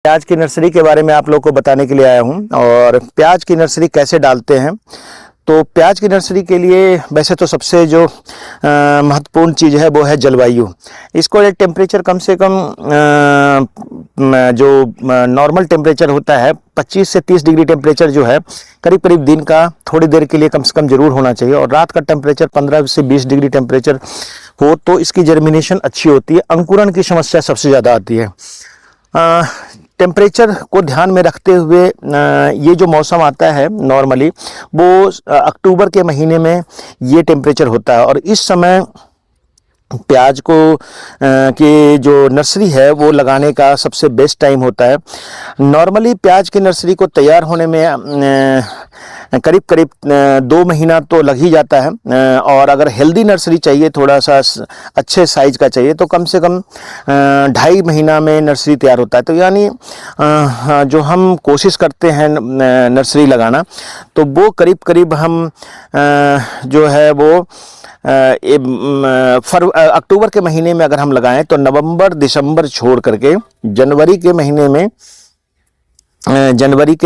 प्याज की नर्सरी के बारे में आप लोग को बताने के लिए आया हूं। और प्याज की नर्सरी कैसे डालते हैं, तो प्याज की नर्सरी के लिए वैसे तो सबसे जो महत्वपूर्ण चीज़ है वो है जलवायु। इसको एक टेम्परेचर कम से कम जो नॉर्मल टेम्परेचर होता है 25 से 30 डिग्री टेम्परेचर जो है करीब करीब दिन का थोड़ी देर के लिए कम से कम जरूर होना चाहिए। और रात का टेम्परेचर 15 से 20 डिग्री टेम्परेचर हो तो इसकी जर्मिनेशन अच्छी होती है। अंकुरन की समस्या सबसे ज़्यादा आती है। टेम्परेचर को ध्यान में रखते हुए ये जो मौसम आता है नॉर्मली वो अक्टूबर के महीने में ये टेम्परेचर होता है। और इस समय प्याज को की जो नर्सरी है वो लगाने का सबसे बेस्ट टाइम होता है। नॉर्मली प्याज की नर्सरी को तैयार होने में करीब करीब 2 महीना तो लग ही जाता है। और अगर हेल्दी नर्सरी चाहिए, थोड़ा सा अच्छे साइज का चाहिए, तो कम से कम 2.5 महीना में नर्सरी तैयार होता है। तो यानी जो हम कोशिश करते हैं नर्सरी लगाना, तो वो करीब करीब हम जो है वो अक्टूबर के महीने में अगर हम लगाएं तो नवंबर दिसंबर छोड़ करके जनवरी के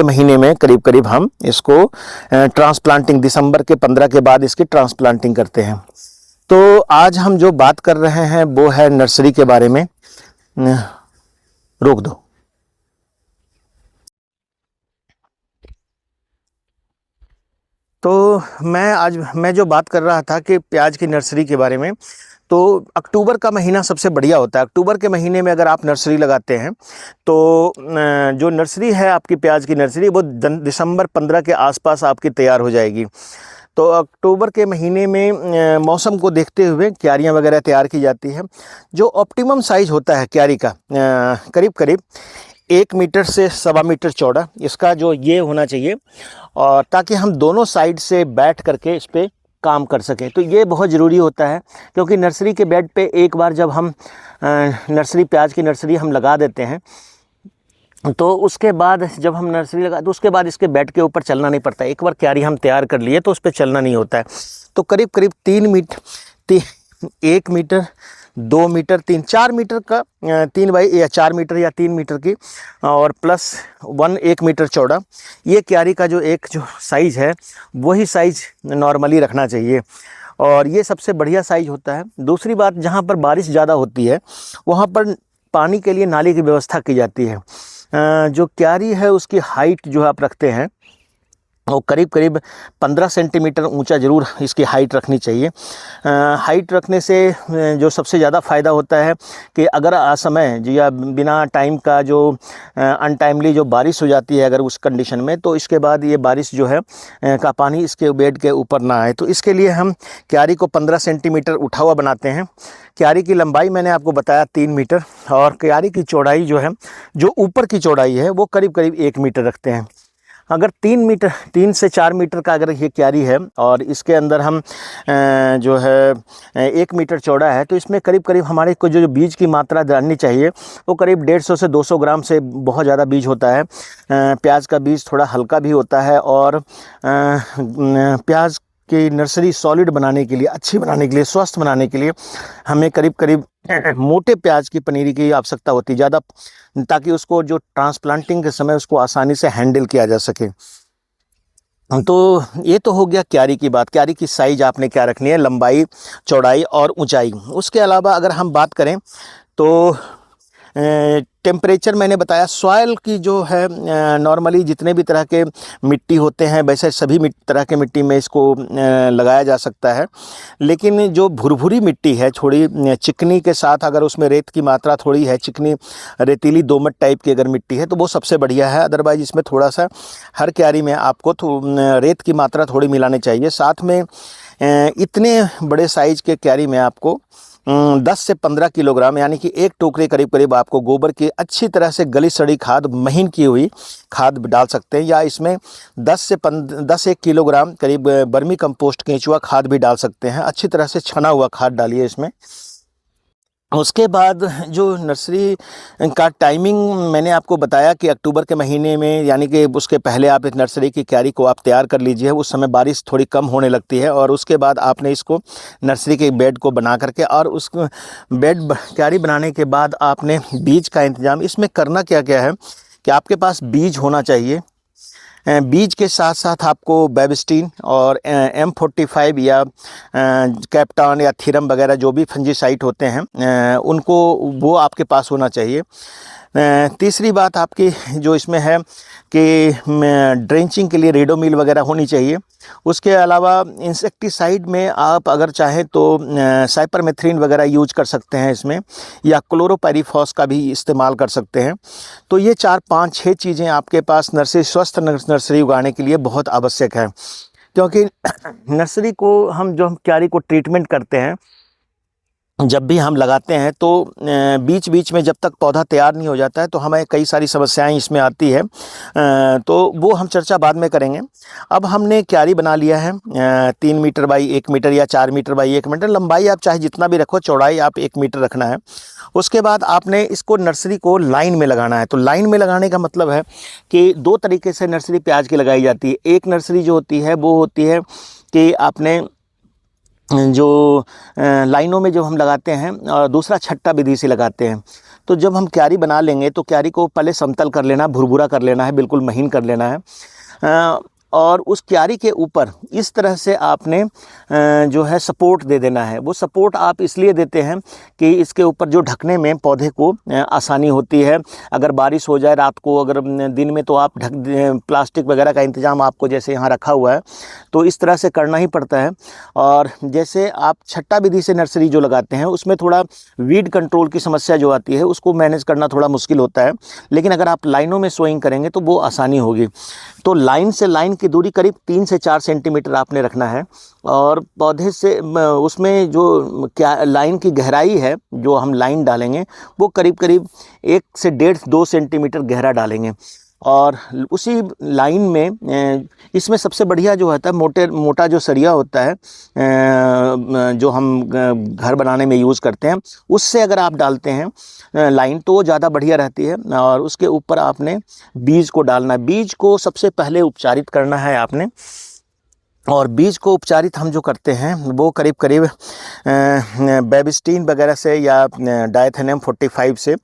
महीने में करीब करीब हम इसको ट्रांसप्लांटिंग दिसंबर के 15 के बाद इसकी ट्रांसप्लांटिंग करते हैं। तो आज हम जो बात कर रहे हैं वो है नर्सरी के बारे में। रोक दो। तो मैं जो बात कर रहा था कि प्याज की नर्सरी के बारे में, तो अक्टूबर का महीना सबसे बढ़िया होता है। अक्टूबर के महीने में अगर आप नर्सरी लगाते हैं तो जो नर्सरी है आपकी प्याज की नर्सरी वो दिसंबर 15 के आसपास आपकी तैयार हो जाएगी। तो अक्टूबर के महीने में मौसम को देखते हुए क्यारियां वगैरह तैयार की जाती है। जो ऑप्टिमम साइज होता है क्यारी का करीब करीब 1 मीटर से 1.25 मीटर चौड़ा इसका जो ये होना चाहिए, और ताकि हम दोनों साइड से बैठ करके इस पर काम कर सकें। तो ये बहुत ज़रूरी होता है, क्योंकि नर्सरी के बेड पे एक बार जब हम प्याज की नर्सरी हम लगा देते हैं तो उसके बाद जब हम नर्सरी लगा तो उसके बाद इसके बेड के ऊपर चलना नहीं पड़ता। एक बार क्यारी हम तैयार कर लिए तो उस पर चलना नहीं होता है। तो करीब करीब 1 मीटर 2 मीटर 4 मीटर का 3 बाई या 4 मीटर या 3 मीटर की और प्लस 1 मीटर चौड़ा ये क्यारी का जो साइज़ है वही साइज़ नॉर्मली रखना चाहिए, और ये सबसे बढ़िया साइज़ होता है। दूसरी बात, जहाँ पर बारिश ज़्यादा होती है वहाँ पर पानी के लिए नाली की व्यवस्था की जाती है। जो क्यारी है उसकी हाइट जो आप रखते हैं वो करीब करीब 15 सेंटीमीटर ऊंचा ज़रूर इसकी हाइट रखनी चाहिए। हाइट रखने से जो सबसे ज़्यादा फ़ायदा होता है कि अगर असमय या बिना टाइम का जो अनटाइमली जो बारिश हो जाती है अगर उस कंडीशन में, तो इसके बाद ये बारिश जो है का पानी इसके बेड के ऊपर ना आए। तो इसके लिए हम क्यारी को 15 सेंटीमीटर उठा हुआ बनाते हैं। क्यारी की लंबाई मैंने आपको बताया 3 मीटर, और क्यारी की चौड़ाई जो है, जो ऊपर की चौड़ाई है वो करीब करीब 1 मीटर रखते हैं। अगर 3 से 4 मीटर का अगर ये क्यारी है और इसके अंदर हम जो है 1 मीटर चौड़ा है, तो इसमें करीब करीब हमारे को जो बीज की मात्रा डालनी चाहिए वो करीब 150 से 200 ग्राम से बहुत ज़्यादा बीज होता है। प्याज का बीज थोड़ा हल्का भी होता है, और प्याज की नर्सरी सॉलिड बनाने के लिए, अच्छी बनाने के लिए, स्वस्थ बनाने के लिए हमें करीब करीब मोटे प्याज की पनीरी की आवश्यकता होती है ज़्यादा, ताकि उसको जो ट्रांसप्लांटिंग के समय उसको आसानी से हैंडल किया जा सके। तो ये तो हो गया क्यारी की बात। क्यारी की साइज आपने क्या रखनी है, लंबाई, चौड़ाई और ऊंचाई। उसके अलावा अगर हम बात करें तो टेम्परेचर मैंने बताया। सॉइल की जो है नॉर्मली जितने भी तरह के मिट्टी होते हैं वैसे सभी तरह के मिट्टी में इसको लगाया जा सकता है, लेकिन जो भुरभुरी मिट्टी है, थोड़ी चिकनी के साथ अगर उसमें रेत की मात्रा थोड़ी है, चिकनी रेतीली दोमट टाइप की अगर मिट्टी है तो वो सबसे बढ़िया है। अदरवाइज इसमें थोड़ा सा हर क्यारी में आपको रेत की मात्रा थोड़ी मिलानी चाहिए। साथ में इतने बड़े साइज के क्यारी में आपको 10 से 15 किलोग्राम यानी कि एक टोकरी करीब करीब आपको गोबर की अच्छी तरह से गली सड़ी खाद, महीन की हुई खाद डाल सकते हैं, या इसमें 10 किलोग्राम करीब बर्मी कंपोस्ट केंचुआ खाद भी डाल सकते हैं। अच्छी तरह से छना हुआ खाद डालिए इसमें। उसके बाद जो नर्सरी का टाइमिंग मैंने आपको बताया कि अक्टूबर के महीने में, यानी कि उसके पहले आप इस नर्सरी की क्यारी को आप तैयार कर लीजिए। उस समय बारिश थोड़ी कम होने लगती है, और उसके बाद आपने इसको नर्सरी के बेड को बना करके, और उस क्यारी बनाने के बाद आपने बीज का इंतज़ाम इसमें करना क्या क्या है कि आपके पास बीज होना चाहिए। बीज के साथ साथ आपको बेबिस्टीन और M45 या कैप्टॉन या थीरम वगैरह जो भी फंजीसाइड होते हैं उनको वो आपके पास होना चाहिए। तीसरी बात आपकी जो इसमें है कि ड्रेंचिंग के लिए रेडोमिल वगैरह होनी चाहिए। उसके अलावा इंसेक्टिसाइड में आप अगर चाहें तो साइपरमेथ्रिन वगैरह यूज कर सकते हैं इसमें, या क्लोरोपाइरीफॉस का भी इस्तेमाल कर सकते हैं। तो ये 4 5 6 चीज़ें आपके पास स्वस्थ नर्सरी उगाने के लिए बहुत आवश्यक है, क्योंकि नर्सरी को हम क्यारी को ट्रीटमेंट करते हैं, जब भी हम लगाते हैं तो बीच बीच में जब तक पौधा तैयार नहीं हो जाता है तो हमें कई सारी समस्याएं इसमें आती है, तो वो हम चर्चा बाद में करेंगे। अब हमने क्यारी बना लिया है 3 मीटर बाई 1 मीटर या 4 मीटर बाई 1 मीटर, लंबाई आप चाहे जितना भी रखो, चौड़ाई आप 1 मीटर रखना है। उसके बाद आपने इसको नर्सरी को लाइन में लगाना है। तो लाइन में लगाने का मतलब है कि 2 तरीके से नर्सरी प्याज की लगाई जाती है। एक नर्सरी जो होती है वो होती है कि आपने जो लाइनों में जो हम लगाते हैं, और दूसरा छट्टा विधि से लगाते हैं। तो जब हम क्यारी बना लेंगे तो क्यारी को पहले समतल कर लेना, भुरभुरा कर लेना है, बिल्कुल महीन कर लेना है, और उस क्यारी के ऊपर इस तरह से आपने जो है सपोर्ट दे देना है। वो सपोर्ट आप इसलिए देते हैं कि इसके ऊपर जो ढकने में पौधे को आसानी होती है। अगर बारिश हो जाए रात को, अगर दिन में, तो आप प्लास्टिक वगैरह का इंतज़ाम आपको जैसे यहाँ रखा हुआ है तो इस तरह से करना ही पड़ता है। और जैसे आप छट्टा विधि से नर्सरी जो लगाते हैं उसमें थोड़ा वीड कंट्रोल की समस्या जो आती है उसको मैनेज करना थोड़ा मुश्किल होता है, लेकिन अगर आप लाइनों में सोइंग करेंगे तो वो आसानी होगी। तो लाइन से लाइन की दूरी करीब 3 से 4 सेंटीमीटर आपने रखना है, और पौधे से उसमें जो क्या लाइन की गहराई है जो हम लाइन डालेंगे वो करीब करीब 1 से 1.5-2 सेंटीमीटर गहरा डालेंगे। और उसी लाइन में इसमें सबसे बढ़िया जो होता है मोटा जो सरिया होता है जो हम घर बनाने में यूज़ करते हैं, उससे अगर आप डालते हैं लाइन तो वो ज़्यादा बढ़िया रहती है। और उसके ऊपर आपने बीज को डालना है। बीज को सबसे पहले उपचारित करना है आपने, और बीज को उपचारित हम जो करते हैं वो करीब करीब बेबिस्टीन वगैरह से या डायथेनियम 45 से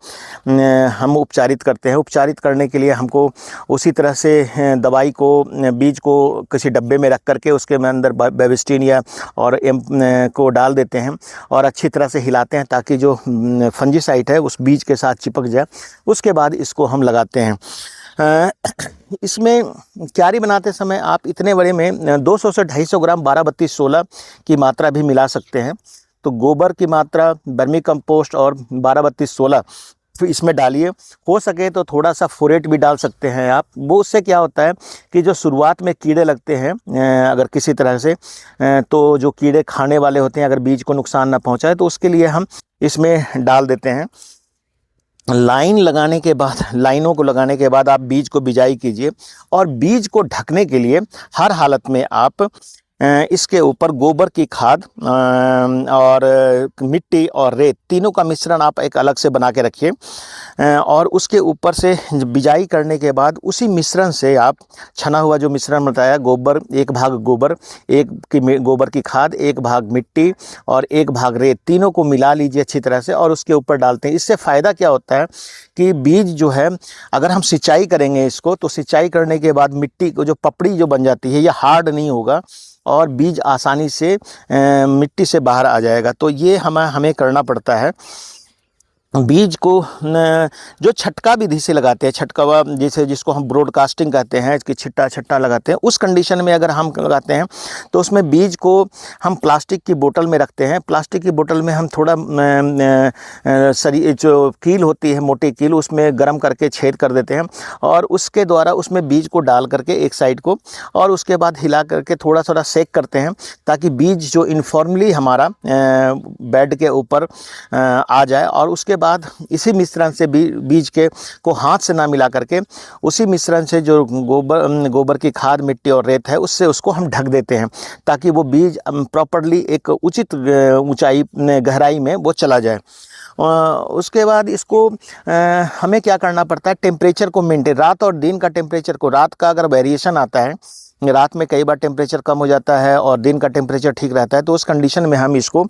हम उपचारित करते हैं। उपचारित करने के लिए हमको उसी तरह से दवाई को, बीज को किसी डब्बे में रख करके उसके में अंदर बेबिस्टीन या और को डाल देते हैं और अच्छी तरह से हिलाते हैं ताकि जो फंजीसाइड है उस बीज के साथ चिपक जाए। उसके बाद इसको हम लगाते हैं। इसमें क्यारी बनाते समय आप इतने बड़े में 200 से 250 ग्राम 12-32-16 की मात्रा भी मिला सकते हैं। तो गोबर की मात्रा, वर्मी कंपोस्ट और 12-32-16 इसमें डालिए। हो सके तो थोड़ा सा फोरेट भी डाल सकते हैं आप। वो उससे क्या होता है कि जो शुरुआत में कीड़े लगते हैं अगर किसी तरह से, तो जो कीड़े खाने वाले होते हैं अगर बीज को नुकसान ना पहुंचाए तो उसके लिए हम इसमें डाल देते हैं। लाइन लगाने के बाद, लाइनों को लगाने के बाद आप बीज को बिजाई कीजिए, और बीज को ढकने के लिए हर हालत में आप इसके ऊपर गोबर की खाद और मिट्टी और रेत तीनों का मिश्रण आप एक अलग से बना के रखिए, और उसके ऊपर से बिजाई करने के बाद उसी मिश्रण से आप छना हुआ जो मिश्रण बताया, गोबर 1 भाग गोबर, गोबर की खाद 1 भाग मिट्टी और 1 भाग रेत, तीनों को मिला लीजिए अच्छी तरह से और उसके ऊपर डालते हैं। इससे फ़ायदा क्या होता है कि बीज जो है, अगर हम सिंचाई करेंगे इसको, तो सिंचाई करने के बाद मिट्टी को जो पपड़ी जो बन जाती है, यह हार्ड नहीं होगा और बीज आसानी से मिट्टी से बाहर आ जाएगा। तो ये हमें करना पड़ता है। बीज को जो छटका विधि से लगाते हैं, छटकावा जैसे जिसको हम ब्रॉडकास्टिंग कहते हैं, कि छिट्टा छिट्टा लगाते हैं, उस कंडीशन में अगर हम लगाते हैं तो उसमें बीज को हम प्लास्टिक की बोतल में रखते हैं। प्लास्टिक की बोतल में हम थोड़ा जो कील होती है, मोटी कील, उसमें गर्म करके छेद कर देते हैं और उसके द्वारा उसमें बीज को डाल करके एक साइड को, और उसके बाद हिला करके थोड़ा थोड़ा सेक करते हैं ताकि बीज जो इनफॉर्मली हमारा बेड के ऊपर आ जाए। और उसके बाद इसी मिश्रण से बीज के को हाथ से ना मिला करके उसी मिश्रण से जो गोबर की खाद, मिट्टी और रेत है, उससे उसको हम ढक देते हैं ताकि वो बीज प्रॉपर्ली एक उचित ऊंचाई गहराई में वो चला जाए। उसके बाद इसको हमें क्या करना पड़ता है, टेम्परेचर को मेंटेन, रात और दिन का टेम्परेचर को, रात का अगर वेरिएशन आता है रात में कई बार टेम्परेचर कम हो जाता है और दिन का टेम्परेचर ठीक रहता है, तो उस कंडीशन में हम इसको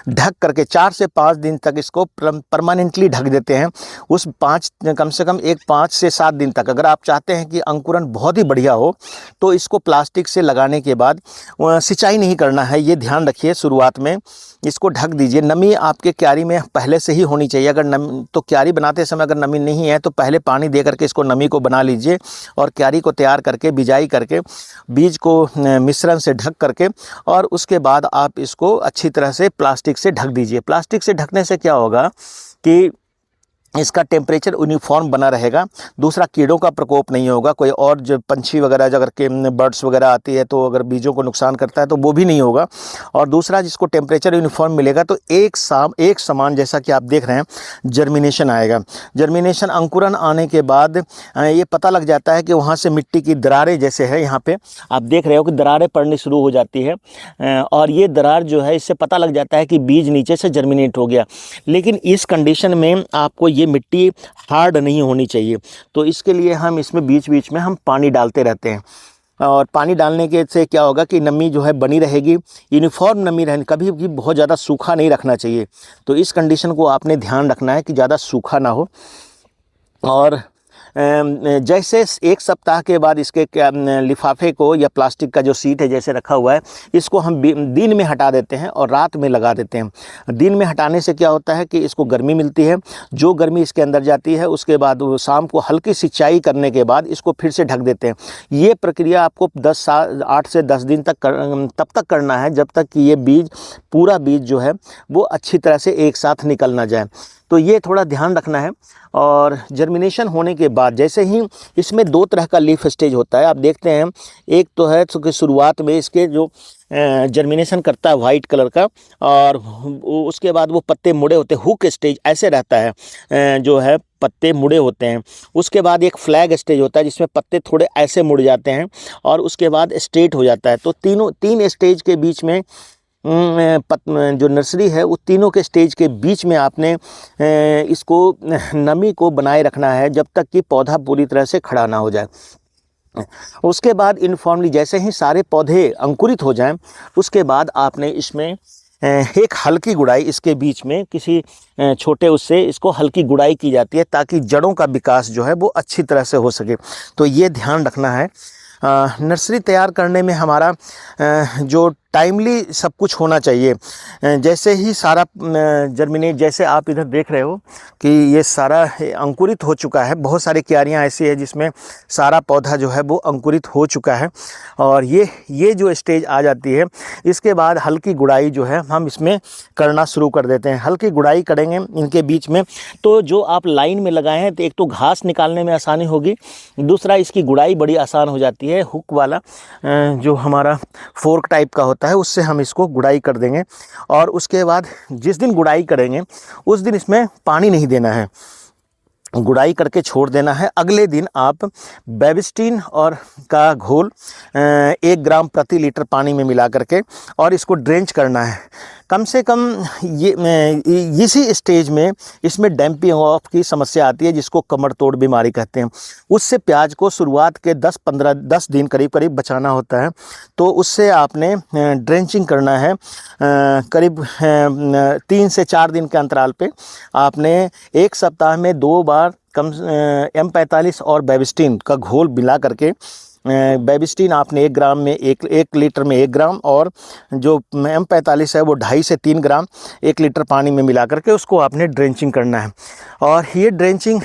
ढक करके 4 से 5 दिन तक इसको परमानेंटली ढक देते हैं। उस 5 कम से कम 5 से 7 दिन तक। अगर आप चाहते हैं कि अंकुरन बहुत ही बढ़िया हो तो इसको प्लास्टिक से लगाने के बाद सिंचाई नहीं करना है, ये ध्यान रखिए। शुरुआत में इसको ढक दीजिए। नमी आपके क्यारी में पहले से ही होनी चाहिए। अगर तो क्यारी बनाते समय अगर नमी नहीं है तो पहले पानी दे करके इसको नमी को बना लीजिए और क्यारी को तैयार करके बिजाई करके बीज को मिश्रण से ढक करके और उसके बाद आप इसको अच्छी तरह से प्लास्टिक से ढक दीजिए। प्लास्टिक से ढकने से क्या होगा कि इसका टेम्परेचर यूनिफॉर्म बना रहेगा। दूसरा, कीड़ों का प्रकोप नहीं होगा। कोई और जो पंछी वगैरह अगर के बर्ड्स वगैरह आती है तो अगर बीजों को नुकसान करता है तो वो भी नहीं होगा। और दूसरा, जिसको टेम्परेचर यूनिफॉर्म मिलेगा तो एक समान जैसा कि आप देख रहे हैं जर्मिनेशन आएगा। जर्मिनेशन अंकुरन आने के बाद ये पता लग जाता है कि वहाँ से मिट्टी की दरारें जैसे है, यहाँ पे आप देख रहे हो कि दरारें पड़नी शुरू हो जाती है और ये दरार जो है इससे पता लग जाता है कि बीज नीचे से जर्मिनेट हो गया। लेकिन इस कंडीशन में आपको ये मिट्टी हार्ड नहीं होनी चाहिए, तो इसके लिए हम इसमें बीच बीच में हम पानी डालते रहते हैं। और पानी डालने के से क्या होगा कि नमी जो है बनी रहेगी, यूनिफॉर्म नमी रहनी, कभी भी बहुत ज़्यादा सूखा नहीं रखना चाहिए। तो इस कंडीशन को आपने ध्यान रखना है कि ज़्यादा सूखा ना हो। और जैसे 1 सप्ताह के बाद इसके लिफाफे को या प्लास्टिक का जो सीट है जैसे रखा हुआ है, इसको हम दिन में हटा देते हैं और रात में लगा देते हैं। दिन में हटाने से क्या होता है कि इसको गर्मी मिलती है। जो गर्मी इसके अंदर जाती है उसके बाद वो शाम को हल्की सिंचाई करने के बाद इसको फिर से ढक देते हैं। ये प्रक्रिया आपको 8 से 10 दिन तक तब तक करना है जब तक कि ये पूरा बीज जो है वो अच्छी तरह से एक साथ निकल ना जाए। तो ये थोड़ा ध्यान रखना है। और जर्मिनेशन होने के बाद जैसे ही इसमें 2 तरह का लीफ स्टेज होता है, आप देखते हैं। एक तो है कि शुरुआत में इसके जो जर्मिनेशन करता है वाइट कलर का, और उसके बाद वो पत्ते मुड़े होते हैं, हुक स्टेज ऐसे रहता है, जो है पत्ते मुड़े होते हैं। उसके बाद एक फ्लैग स्टेज होता है जिसमें पत्ते थोड़े ऐसे मुड़ जाते हैं और उसके बाद स्ट्रेट हो जाता है। तो 3 स्टेज के बीच में जो नर्सरी है वो तीनों के स्टेज के बीच में आपने इसको नमी को बनाए रखना है जब तक कि पौधा पूरी तरह से खड़ा ना हो जाए। उसके बाद यूनिफॉर्मली जैसे ही सारे पौधे अंकुरित हो जाएं, उसके बाद आपने इसमें एक हल्की गुड़ाई इसके बीच में किसी छोटे उससे इसको हल्की गुड़ाई की जाती है ताकि जड़ों का विकास जो है वो अच्छी तरह से हो सके। तो ये ध्यान रखना है। नर्सरी तैयार करने में हमारा जो टाइमली सब कुछ होना चाहिए। जैसे ही सारा जर्मिनेट, जैसे आप इधर देख रहे हो कि ये सारा अंकुरित हो चुका है। बहुत सारी क्यारियाँ ऐसी है जिसमें सारा पौधा जो है वो अंकुरित हो चुका है और ये जो स्टेज आ जाती है, इसके बाद हल्की गुड़ाई जो है हम इसमें करना शुरू कर देते हैं। हल्की गुड़ाई करेंगे इनके बीच में, तो जो आप लाइन में लगाए हैं तो एक तो घास निकालने में आसानी होगी, दूसरा इसकी गुड़ाई बड़ी आसान हो जाती है। हुक वाला जो हमारा फोर्क टाइप का होता है उससे हम इसको गुड़ाई कर देंगे। और उसके बाद जिस दिन गुड़ाई करेंगे उस दिन इसमें पानी नहीं देना है, गुड़ाई करके छोड़ देना है। अगले दिन आप बेबिस्टिन और का घोल 1 ग्राम प्रति लीटर पानी में मिला करके और इसको ड्रेंच करना है। कम से कम इसी स्टेज में इसमें डैम्पिंग ऑफ की समस्या आती है जिसको कमर तोड़ बीमारी कहते हैं। उससे प्याज को शुरुआत के 10 दिन करीब बचाना होता है। तो उससे आपने ड्रेंचिंग करना है। करीब 3 से 4 दिन के अंतराल पे आपने 1 सप्ताह में 2 बार M45 और बेबिस्टिन का घोल मिला करके, बेबिस्टिन आपने 1 ग्राम में 1 लीटर में 1 ग्राम और जो M45 है वो 2.5 से 3 ग्राम 1 लीटर पानी में मिला करके उसको आपने ड्रेंचिंग करना है। और ये ड्रेंचिंग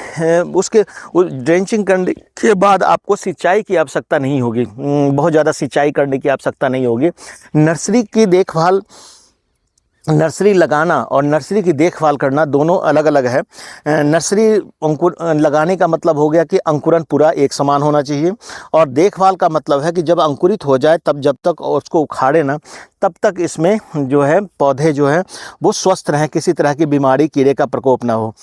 ड्रेंचिंग करने के बाद आपको सिंचाई की आवश्यकता नहीं होगी, बहुत ज़्यादा सिंचाई करने की आवश्यकता नहीं होगी। नर्सरी की देखभाल, नर्सरी लगाना और नर्सरी की देखभाल करना दोनों अलग अलग है। नर्सरी अंकुर लगाने का मतलब हो गया कि अंकुरन पूरा एक समान होना चाहिए, और देखभाल का मतलब है कि जब अंकुरित हो जाए तब जब तक उसको उखाड़े ना तब तक इसमें जो है पौधे जो है वो स्वस्थ रहें, किसी तरह की बीमारी कीड़े का प्रकोप ना हो।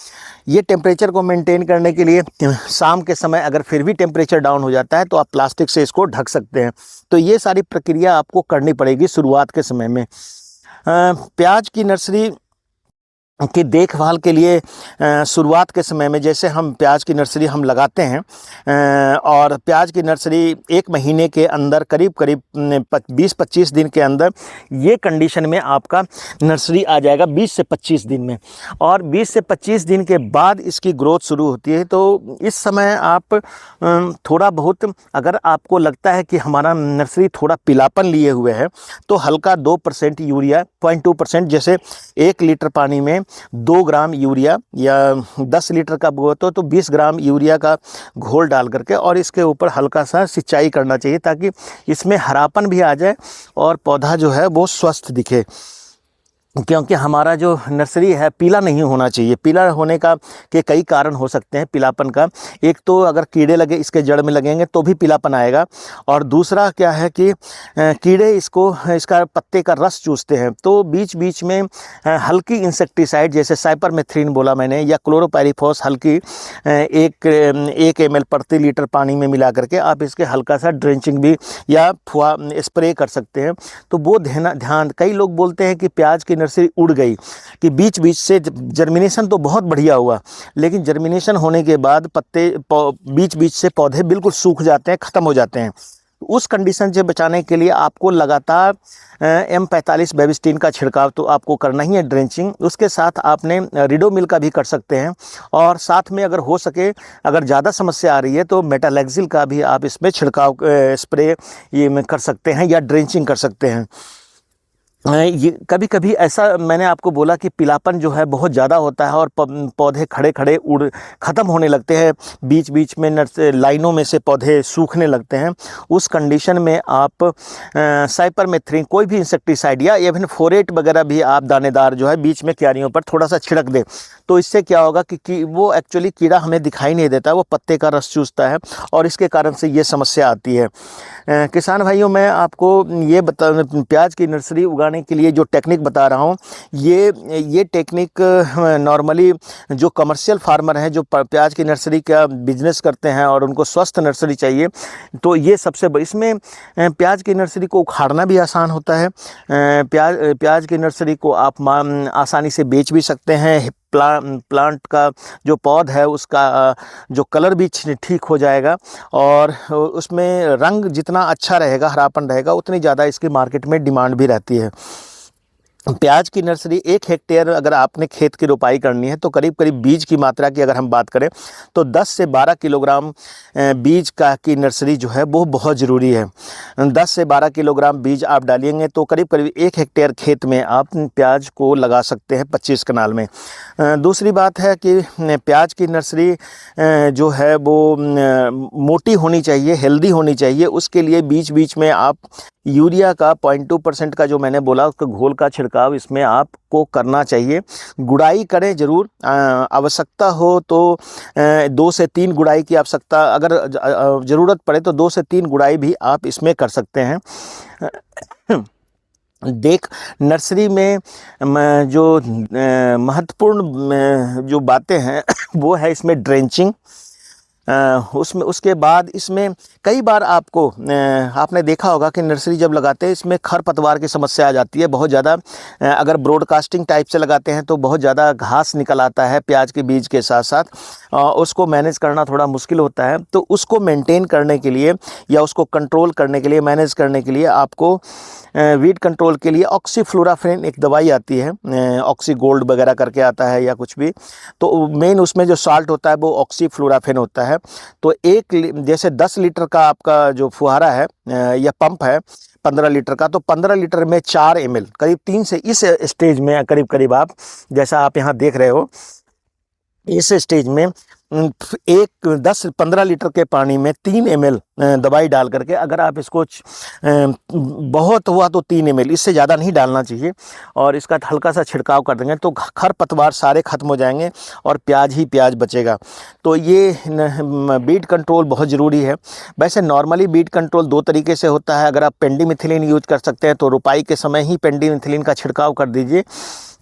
ये टेम्परेचर को मेंटेन करने के लिए शाम के समय अगर फिर भी टेम्परेचर डाउन हो जाता है तो आप प्लास्टिक से इसको ढक सकते हैं। तो ये सारी प्रक्रिया आपको करनी पड़ेगी शुरुआत के समय में। प्याज की नर्सरी की देखभाल के लिए शुरुआत के समय में जैसे हम प्याज की नर्सरी हम लगाते हैं और प्याज की नर्सरी 1 महीने के अंदर करीब करीब 20-25 दिन के अंदर ये कंडीशन में आपका नर्सरी आ जाएगा 20 से 25 दिन में। और 20 से 25 दिन के बाद इसकी ग्रोथ शुरू होती है। तो इस समय आप थोड़ा बहुत अगर आपको लगता है कि हमारा नर्सरी थोड़ा पीलापन लिए हुए है तो हल्का 2% यूरिया 0.2%, जैसे 1 लीटर पानी में 2 ग्राम यूरिया या 10 लीटर का बोतल तो 20 ग्राम यूरिया का घोल डाल करके और इसके ऊपर हल्का सा सिंचाई करना चाहिए ताकि इसमें हरापन भी आ जाए और पौधा जो है वो स्वस्थ दिखे। क्योंकि हमारा जो नर्सरी है पीला नहीं होना चाहिए। पीला होने का के कई कारण हो सकते हैं पीलापन का। एक तो अगर कीड़े लगे इसके जड़ में लगेंगे तो भी पीलापन आएगा, और दूसरा क्या है कि कीड़े इसका पत्ते का रस चूसते हैं। तो बीच बीच में हल्की इंसेक्टिसाइड जैसे साइपरमेथ्रिन बोला मैंने या क्लोरोपाइरीफॉस हल्की 1 ml प्रति लीटर पानी में मिला करके आप इसके हल्का सा ड्रेंचिंग भी या स्प्रे कर सकते हैं। तो वो ध्यान कई लोग बोलते हैं कि प्याज की नर्सरी उड़ गई, कि बीच बीच से जर्मिनेशन तो बहुत बढ़िया हुआ लेकिन जर्मिनेशन होने के बाद पत्ते बीच बीच से पौधे बिल्कुल सूख जाते हैं, ख़त्म हो जाते हैं। उस कंडीशन से बचाने के लिए आपको लगातार M45 बेबिस्टिन का छिड़काव तो आपको करना ही है, ड्रेंचिंग। उसके साथ आपने रिडोमिल का भी कर सकते हैं, और साथ में अगर हो सके अगर ज़्यादा समस्या आ रही है तो मेटालेक्सिल का भी आप इसमें छिड़काव स्प्रे ये कर सकते हैं या ड्रेंचिंग कर सकते हैं। ये कभी कभी ऐसा मैंने आपको बोला कि पीलापन जो है बहुत ज़्यादा होता है और पौधे खड़े खड़े ख़त्म होने लगते हैं, बीच बीच में लाइनों में से पौधे सूखने लगते हैं। उस कंडीशन में आप साइपरमेथ्रिन कोई भी इंसेक्टिसाइड या इवन फोरेट वगैरह भी आप दानेदार जो है बीच में क्यारियों पर थोड़ा सा छिड़क दें। तो इससे क्या होगा कि वो एक्चुअली कीड़ा हमें दिखाई नहीं देता, वो पत्ते का रस चूसता है और इसके कारण से ये समस्या आती है। किसान भाइयों, मैं आपको ये प्याज की नर्सरी उगाने के लिए जो टेक्निक बता रहा हूँ, ये टेक्निक नॉर्मली जो कमर्शियल फार्मर हैं जो प्याज की नर्सरी का बिजनेस करते हैं और उनको स्वस्थ नर्सरी चाहिए, तो ये सबसे इसमें प्याज की नर्सरी को उखाड़ना भी आसान होता है। प्याज की नर्सरी को आप आसानी से बेच भी सकते हैं। प्लांट का जो पौध है उसका जो कलर भी ठीक हो जाएगा और उसमें रंग जितना अच्छा रहेगा, हरापन रहेगा, उतनी ज़्यादा इसकी मार्केट में डिमांड भी रहती है। प्याज की नर्सरी 1 हेक्टेयर अगर आपने खेत की रोपाई करनी है तो करीब करीब बीज की मात्रा की अगर हम बात करें तो 10 से 12 किलोग्राम बीज की नर्सरी जो है वो बहुत ज़रूरी है। 10 से 12 किलोग्राम बीज आप डालेंगे तो करीब करीब 1 हेक्टेयर खेत में आप प्याज को लगा सकते हैं 25 कनाल में। दूसरी बात है कि प्याज की नर्सरी जो है वो मोटी होनी चाहिए, हेल्दी होनी चाहिए। उसके लिए बीच बीच में आप यूरिया का 0.2% का जो मैंने बोला उसका घोल का छिड़काव इसमें आपको करना चाहिए। गुड़ाई करें ज़रूर, आवश्यकता हो तो 2 से 3 गुड़ाई की आवश्यकता, अगर ज़रूरत पड़े तो 2 से 3 गुड़ाई भी आप इसमें कर सकते हैं। नर्सरी में जो महत्वपूर्ण जो बातें हैं वो है इसमें ड्रेंचिंग। उसके बाद इसमें कई बार आपने देखा होगा कि नर्सरी जब लगाते हैं इसमें खरपतवार की समस्या आ जाती है बहुत ज़्यादा। अगर ब्रॉडकास्टिंग टाइप से लगाते हैं तो बहुत ज़्यादा घास निकल आता है प्याज के बीज के साथ साथ, उसको मैनेज करना थोड़ा मुश्किल होता है। तो उसको मेंटेन करने के लिए या उसको कंट्रोल करने के लिए, मैनेज करने के लिए आपको वीड कंट्रोल के लिए ऑक्सीफ्लोराफेन एक दवाई आती है, ऑक्सी गोल्ड वगैरह करके आता है या कुछ भी, तो मेन उसमें जो साल्ट होता है वो ऑक्सीफ्लोराफेन होता है। तो जैसे 10 लीटर का आपका जो फुहारा है या पंप है 15 लीटर का, तो 15 लीटर में 4 ml करीब 3 से इस स्टेज में करीब करीब आप जैसा आप यहाँ देख रहे हो इस स्टेज में 10-15 लीटर के पानी में 3 ml दवाई डाल करके, अगर आप इसको बहुत हुआ तो 3 ml, इससे ज़्यादा नहीं डालना चाहिए, और इसका हल्का सा छिड़काव कर देंगे तो खरपतवार सारे ख़त्म हो जाएंगे और प्याज ही प्याज बचेगा। तो ये बीट कंट्रोल बहुत ज़रूरी है। वैसे नॉर्मली बीट कंट्रोल 2 तरीके से होता है। अगर आप पेंडिमिथिलिन यूज कर सकते हैं तो रुपाई के समय ही पेंडिमिथिलिन का छिड़काव कर दीजिए,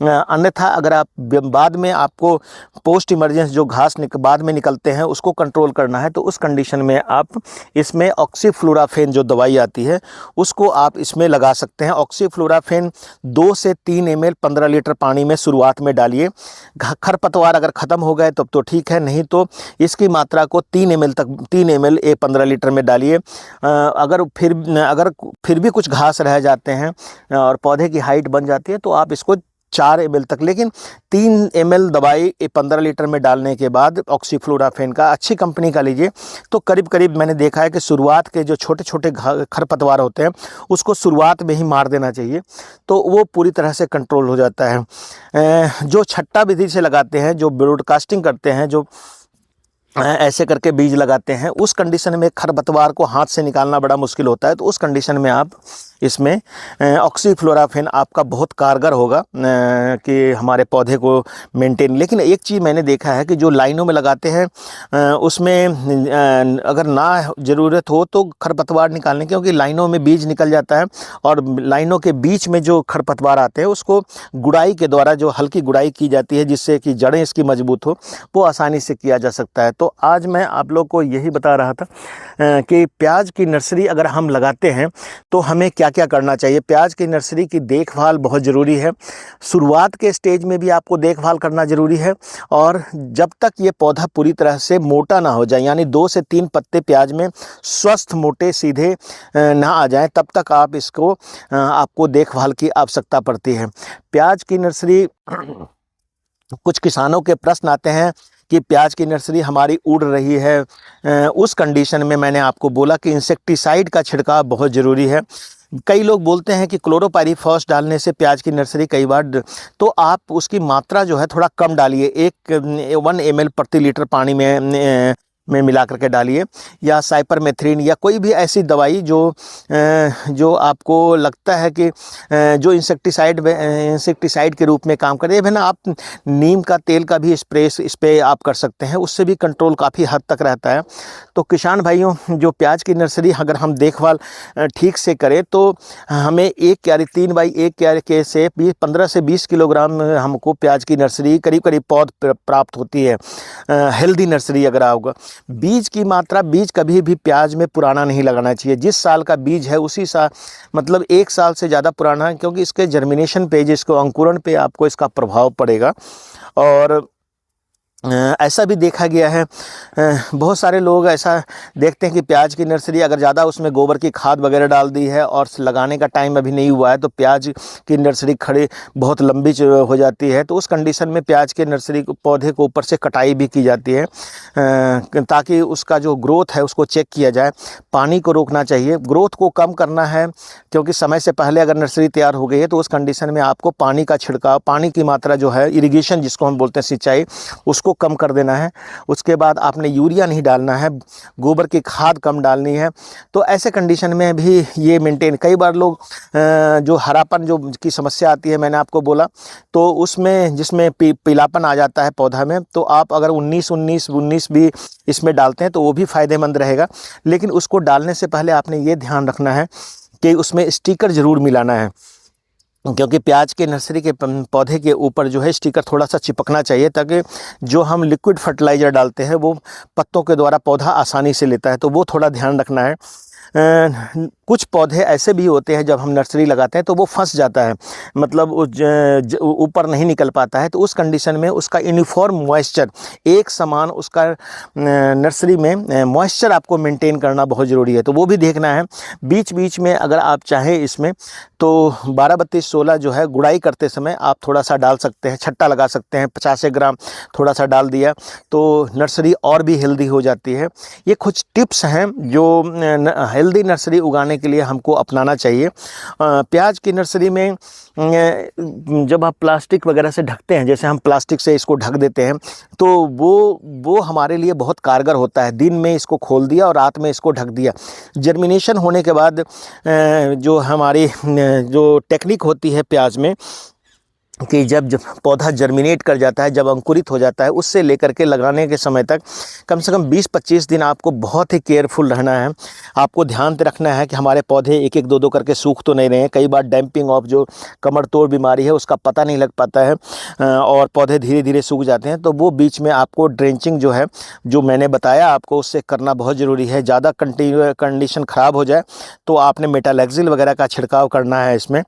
अन्यथा अगर आप बाद में आपको पोस्ट इमरजेंसी जो घास बाद में निकलते हैं उसको कंट्रोल करना है, तो उस कंडीशन में आप इसमें ऑक्सीफ्लोराफेन जो दवाई आती है उसको आप इसमें लगा सकते हैं। ऑक्सीफ्लोराफेन 2 से 3 ml 15 लीटर पानी में शुरुआत में डालिए। खरपतवार अगर ख़त्म हो गए तब तो ठीक है, नहीं तो इसकी मात्रा को 3 ml 15 लीटर में डालिए। अगर फिर भी कुछ घास रह जाते हैं और पौधे की हाइट बन जाती है तो आप इसको 4 ml तक, लेकिन 3 ml दवाई 15 लीटर में डालने के बाद ऑक्सीफ्लोराफेन का अच्छी कंपनी का लीजिए तो करीब करीब मैंने देखा है कि शुरुआत के जो छोटे छोटे खरपतवार होते हैं उसको शुरुआत में ही मार देना चाहिए, तो वो पूरी तरह से कंट्रोल हो जाता है। जो छट्टा विधि से लगाते हैं, जो ब्रॉडकास्टिंग करते हैं, जो ऐसे करके बीज लगाते हैं, उस कंडीशन में खरपतवार को हाथ से निकालना बड़ा मुश्किल होता है, तो उस कंडीशन में आप इसमें ऑक्सीफ्लोराफेन आपका बहुत कारगर होगा कि हमारे पौधे को मेंटेन। लेकिन एक चीज़ मैंने देखा है कि जो लाइनों में लगाते हैं उसमें अगर ना ज़रूरत हो तो खरपतवार निकालने, क्योंकि लाइनों में बीज निकल जाता है और लाइनों के बीच में जो खरपतवार आते हैं उसको गुड़ाई के द्वारा, जो हल्की गुड़ाई की जाती है जिससे कि जड़ें इसकी मजबूत हो, वो आसानी से किया जा सकता है। तो आज मैं आप लोग को यही बता रहा था कि प्याज की नर्सरी अगर हम लगाते हैं तो हमें क्या क्या करना चाहिए। प्याज की नर्सरी की देखभाल बहुत ज़रूरी है। शुरुआत के स्टेज में भी आपको देखभाल करना ज़रूरी है, और जब तक ये पौधा पूरी तरह से मोटा ना हो जाए, यानी 2 से 3 पत्ते प्याज में स्वस्थ मोटे सीधे ना आ जाएं, तब तक आप इसको आपको देखभाल की आवश्यकता पड़ती है। प्याज की नर्सरी कुछ किसानों के प्रश्न आते हैं कि प्याज की नर्सरी हमारी उड़ रही है। उस कंडीशन में मैंने आपको बोला कि इंसेक्टिसाइड का छिड़काव बहुत ज़रूरी है। कई लोग बोलते हैं कि क्लोरोपाइरीफॉस डालने से प्याज की नर्सरी कई बार, तो आप उसकी मात्रा जो है थोड़ा कम डालिए, 1 ml प्रति लीटर पानी में मिला करके डालिए, या साइपरमेथ्रिन या कोई भी ऐसी दवाई जो आपको लगता है कि जो इंसेक्टिसाइड के रूप में काम करे। है ना, आप नीम का तेल का भी स्प्रे आप कर सकते हैं, उससे भी कंट्रोल काफ़ी हद तक रहता है। तो किसान भाइयों, जो प्याज की नर्सरी अगर हम देखभाल ठीक से करें तो हमें 1 क्यारी 3 बाई 1 क्यारी के से 15 से 20 किलोग्राम हमको प्याज की नर्सरी करीब करीब पौध प्राप्त होती है, हेल्दी नर्सरी अगर आओगे। बीज की मात्रा, बीज कभी भी प्याज में पुराना नहीं लगाना चाहिए। जिस साल का बीज है उसी साल, मतलब 1 साल से ज़्यादा पुराना है, क्योंकि इसके जर्मिनेशन पे, जिसको अंकुरण पे आपको इसका प्रभाव पड़ेगा। और ऐसा भी देखा गया है, बहुत सारे लोग ऐसा देखते हैं कि प्याज की नर्सरी अगर ज़्यादा उसमें गोबर की खाद वगैरह डाल दी है और लगाने का टाइम अभी नहीं हुआ है तो प्याज की नर्सरी खड़ी बहुत लंबी हो जाती है। तो उस कंडीशन में प्याज के नर्सरी पौधे को ऊपर से कटाई भी की जाती है ताकि उसका जो ग्रोथ है उसको चेक किया जाए। पानी को रोकना चाहिए, ग्रोथ को कम करना है, क्योंकि समय से पहले अगर नर्सरी तैयार हो गई है तो उस कंडीशन में आपको पानी का छिड़काव, पानी की मात्रा जो है, इरिगेशन जिसको हम बोलते हैं, सिंचाई, उसको कम कर देना है। उसके बाद आपने यूरिया नहीं डालना है, गोबर की खाद कम डालनी है। तो ऐसे कंडीशन में भी ये मेंटेन, कई बार लोग जो हरापन जो की समस्या आती है, मैंने आपको बोला, तो उसमें जिसमें पीलापन आ जाता है पौधा में, तो आप अगर 19 भी इसमें डालते हैं तो वो भी फ़ायदेमंद रहेगा। लेकिन उसको डालने से पहले आपने ये ध्यान रखना है कि उसमें स्टिकर ज़रूर मिलाना है, क्योंकि प्याज के नर्सरी के पौधे के ऊपर जो है स्टिकर थोड़ा सा चिपकना चाहिए, ताकि जो हम लिक्विड फर्टिलाइज़र डालते हैं वो पत्तों के द्वारा पौधा आसानी से लेता है। तो वो थोड़ा ध्यान रखना है। कुछ पौधे ऐसे भी होते हैं जब हम नर्सरी लगाते हैं तो वो फंस जाता है, मतलब ऊपर नहीं निकल पाता है। तो उस कंडीशन में उसका यूनिफॉर्म मॉइस्चर, एक समान उसका नर्सरी में मॉइस्चर आपको मेंटेन करना बहुत ज़रूरी है। तो वो भी देखना है। बीच बीच में अगर आप चाहें इसमें तो 12-32-16 जो है गुड़ाई करते समय आप थोड़ा सा डाल सकते हैं, छट्टा लगा सकते हैं, 50 ग्राम थोड़ा सा डाल दिया तो नर्सरी और भी हेल्दी हो जाती है। ये कुछ टिप्स हैं जो हेल्दी नर्सरी उगाने के लिए हमको अपनाना चाहिए। प्याज की नर्सरी में जब आप प्लास्टिक वगैरह से ढकते हैं, जैसे हम प्लास्टिक से इसको ढक देते हैं, तो वो हमारे लिए बहुत कारगर होता है। दिन में इसको खोल दिया और रात में इसको ढक दिया। जर्मिनेशन होने के बाद जो हमारी जो टेक्निक होती है प्याज में, कि जब पौधा जर्मिनेट कर जाता है, जब अंकुरित हो जाता है, उससे लेकर के लगाने के समय तक कम से कम 20-25 दिन आपको बहुत ही केयरफुल रहना है। आपको ध्यान रखना है कि हमारे पौधे एक एक दो दो करके सूख तो नहीं रहे हैं। कई बार डैम्पिंग ऑफ जो कमर तोड़ बीमारी है उसका पता नहीं लग पाता है और पौधे धीरे धीरे सूख जाते हैं। तो वो बीच में आपको ड्रेंचिंग जो है, जो मैंने बताया आपको, उससे करना बहुत ज़रूरी है। ज़्यादा कंडीशन ख़राब हो जाए तो आपने मेटालैक्सिल वगैरह का छिड़काव करना है इसमें,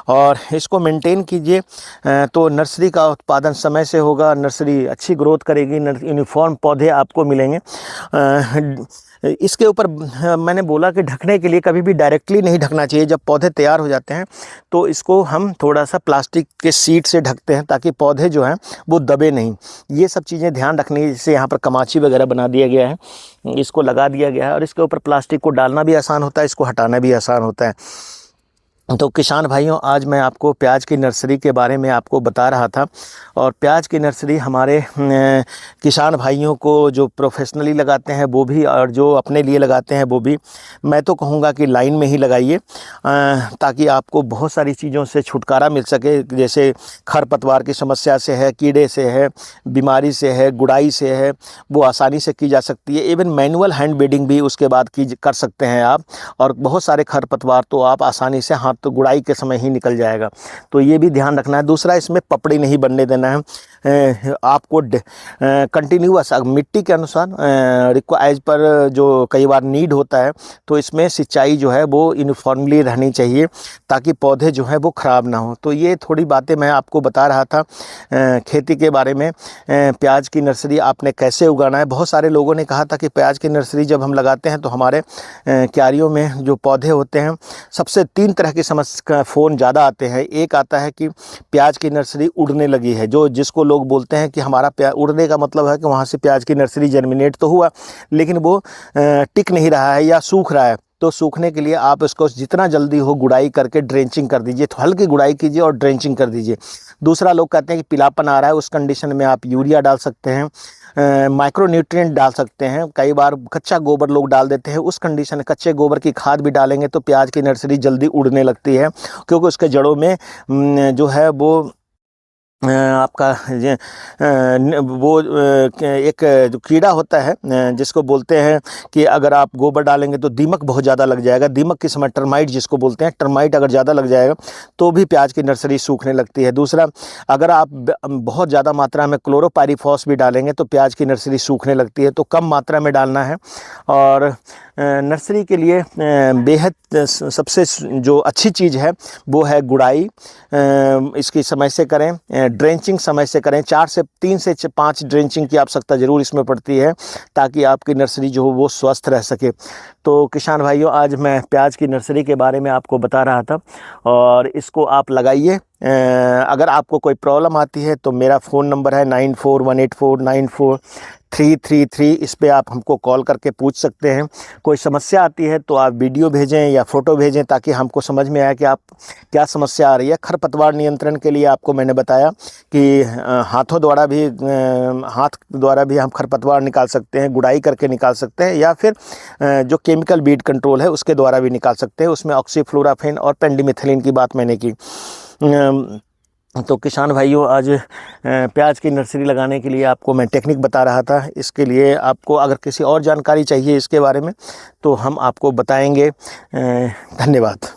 और इसको मेंटेन कीजिए। तो नर्सरी का उत्पादन समय से होगा, नर्सरी अच्छी ग्रोथ करेगी, यूनिफॉर्म पौधे आपको मिलेंगे। इसके ऊपर मैंने बोला कि ढकने के लिए कभी भी डायरेक्टली नहीं ढकना चाहिए। जब पौधे तैयार हो जाते हैं तो इसको हम थोड़ा सा प्लास्टिक के शीट से ढकते हैं ताकि पौधे जो हैं वो दबे नहीं। ये सब चीज़ें ध्यान रखने से यहाँ पर कमाची वगैरह बना दिया गया है, इसको लगा दिया गया है, और इसके ऊपर प्लास्टिक को डालना भी आसान होता है, इसको हटाना भी आसान होता है। तो किसान भाइयों, आज मैं आपको प्याज की नर्सरी के बारे में आपको बता रहा था। और प्याज की नर्सरी हमारे किसान भाइयों को जो प्रोफेशनली लगाते हैं वो भी, और जो अपने लिए लगाते हैं वो भी, मैं तो कहूँगा कि लाइन में ही लगाइए ताकि आपको बहुत सारी चीज़ों से छुटकारा मिल सके। जैसे खरपतवार की समस्या से है, कीड़े से है, बीमारी से है, गुड़ाई से है, वो आसानी से की जा सकती है। इवन मैनुअल हैंड बीडिंग भी उसके बाद कर सकते हैं आप, और बहुत सारे खरपतवार तो आप आसानी से हाथ तो गुड़ाई के समय ही निकल जाएगा। तो ये भी ध्यान रखना है। दूसरा, इसमें पपड़ी नहीं बनने देना है। आपको कंटिन्यूअस मिट्टी के अनुसार एज पर जो कई बार नीड होता है, तो इसमें सिंचाई जो है वो यूनिफॉर्मली रहनी चाहिए ताकि पौधे जो है वो ख़राब ना हो। तो ये थोड़ी बातें मैं आपको बता रहा था खेती के बारे में। प्याज की नर्सरी आपने कैसे उगाना है। बहुत सारे लोगों ने कहा था कि प्याज की नर्सरी जब हम लगाते हैं तो हमारे क्यारियों में जो पौधे होते हैं, सबसे 3 तरह की समस्या फ़ोन ज़्यादा आते हैं। एक आता है कि प्याज की नर्सरी उड़ने लगी है, जिसको लोग बोलते हैं कि हमारा उड़ने का मतलब है कि वहाँ से प्याज की नर्सरी जर्मिनेट तो हुआ लेकिन वो टिक नहीं रहा है या सूख रहा है। तो सूखने के लिए आप इसको जितना जल्दी हो गुड़ाई करके ड्रेंचिंग कर दीजिए। तो हल्की गुड़ाई कीजिए और ड्रेंचिंग कर दीजिए। दूसरा, लोग कहते हैं कि पीलापन आ रहा है, उस कंडीशन में आप यूरिया डाल सकते हैं, माइक्रोन्यूट्रिएंट डाल सकते हैं। कई बार कच्चा गोबर लोग डाल देते हैं, उस कंडीशन में कच्चे गोबर की खाद भी डालेंगे तो प्याज की नर्सरी जल्दी उड़ने लगती है, क्योंकि उसके जड़ों में जो है वो आपका वो एक जो कीड़ा होता है जिसको बोलते हैं कि अगर आप गोबर डालेंगे तो दीमक बहुत ज़्यादा लग जाएगा। दीमक के समय टर्माइट जिसको बोलते हैं, टर्माइट अगर ज़्यादा लग जाएगा तो भी प्याज की नर्सरी सूखने लगती है। दूसरा, अगर आप बहुत ज़्यादा मात्रा में क्लोरोपाइरीफॉस भी डालेंगे तो प्याज की नर्सरी सूखने लगती है। तो कम मात्रा में डालना है। और नर्सरी के लिए बेहद सबसे जो अच्छी चीज़ है वो है गुड़ाई। इसकी समय से करें, ड्रेंचिंग समय से करें। 3 से 5 ड्रेंचिंग की आवश्यकता ज़रूर इसमें पड़ती है ताकि आपकी नर्सरी जो हो वो स्वस्थ रह सके। तो किसान भाइयों, आज मैं प्याज की नर्सरी के बारे में आपको बता रहा था, और इसको आप लगाइए। अगर आपको कोई प्रॉब्लम आती है तो मेरा फ़ोन नंबर है 9418494333। इस पे आप हमको कॉल करके पूछ सकते हैं। कोई समस्या आती है तो आप वीडियो भेजें या फ़ोटो भेजें ताकि हमको समझ में आए कि आप क्या समस्या आ रही है। खरपतवार नियंत्रण के लिए आपको मैंने बताया कि हाथ द्वारा भी हम खरपतवार निकाल सकते हैं, गुड़ाई करके निकाल सकते हैं, या फिर जो केमिकल बीड कंट्रोल है उसके द्वारा भी निकाल सकते हैं। उसमें ऑक्सीफ्लोराफेन और पेंडिमिथिलिन की बात मैंने की। तो किसान भाइयों, आज प्याज की नर्सरी लगाने के लिए आपको मैं टेक्निक बता रहा था। इसके लिए आपको अगर किसी और जानकारी चाहिए इसके बारे में तो हम आपको बताएंगे। धन्यवाद।